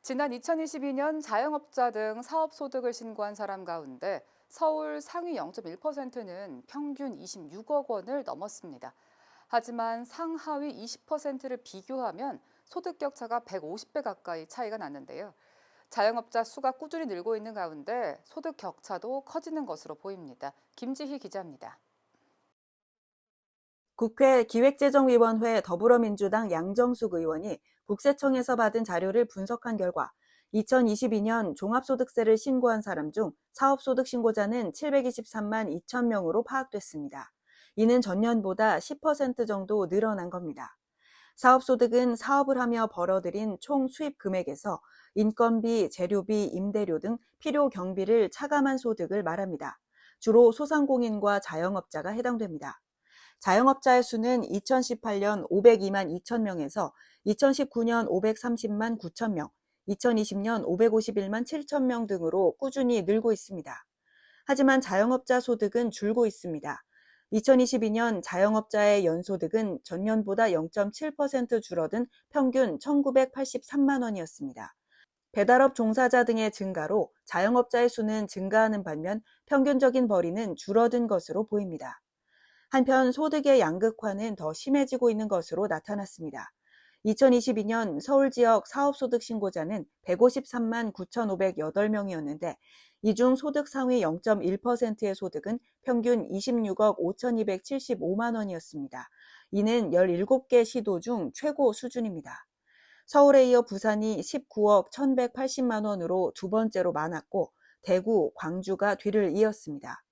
지난 2022년 자영업자 등 사업소득을 신고한 사람 가운데 서울 상위 0.1%는 평균 26억 원을 넘었습니다. 하지만 상하위 20%를 비교하면 소득 격차가 150배 가까이 차이가 났는데요. 자영업자 수가 꾸준히 늘고 있는 가운데 소득 격차도 커지는 것으로 보입니다. 김지희 기자입니다. 국회 기획재정위원회 더불어민주당 양정숙 의원이 국세청에서 받은 자료를 분석한 결과 2022년 종합소득세를 신고한 사람 중 사업소득 신고자는 723만 2천 명으로 파악됐습니다. 이는 전년보다 10% 정도 늘어난 겁니다. 사업소득은 사업을 하며 벌어들인 총 수입 금액에서 인건비, 재료비, 임대료 등 필요 경비를 차감한 소득을 말합니다. 주로 소상공인과 자영업자가 해당됩니다. 자영업자의 수는 2018년 502만 2천 명에서 2019년 530만 9천 명, 2020년 551만 7천 명 등으로 꾸준히 늘고 있습니다. 하지만 자영업자 소득은 줄고 있습니다. 2022년 자영업자의 연소득은 전년보다 0.7% 줄어든 평균 1,983만 원이었습니다. 배달업 종사자 등의 증가로 자영업자의 수는 증가하는 반면 평균적인 벌이는 줄어든 것으로 보입니다. 한편 소득의 양극화는 더 심해지고 있는 것으로 나타났습니다. 2022년 서울 지역 사업소득 신고자는 153만 9,508명이었는데 이 중 소득 상위 0.1%의 소득은 평균 26억 5,275만 원이었습니다. 이는 17개 시도 중 최고 수준입니다. 서울에 이어 부산이 19억 1,180만 원으로 두 번째로 많았고 대구, 광주가 뒤를 이었습니다.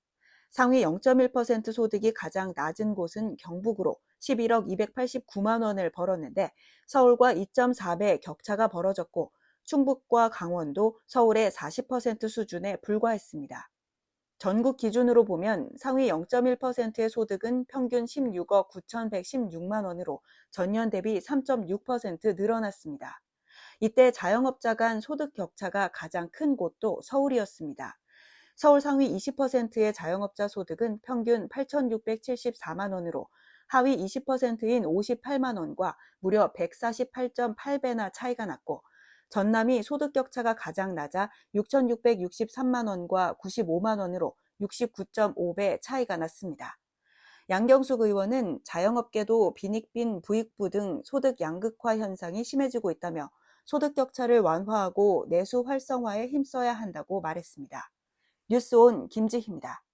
상위 0.1% 소득이 가장 낮은 곳은 경북으로 11억 289만 원을 벌었는데 서울과 2.4배 격차가 벌어졌고 충북과 강원도 서울의 40% 수준에 불과했습니다. 전국 기준으로 보면 상위 0.1%의 소득은 평균 16억 9,116만 원으로 전년 대비 3.6% 늘어났습니다. 이때 자영업자 간 소득 격차가 가장 큰 곳도 서울이었습니다. 서울 상위 20%의 자영업자 소득은 평균 8,674만 원으로 하위 20%인 58만 원과 무려 148.8배나 차이가 났고 전남이 소득 격차가 가장 낮아 6,663만 원과 95만 원으로 69.5배 차이가 났습니다. 양경숙 의원은 자영업계도 빈익빈 부익부 등 소득 양극화 현상이 심해지고 있다며 소득 격차를 완화하고 내수 활성화에 힘써야 한다고 말했습니다. 뉴스온 김지희입니다.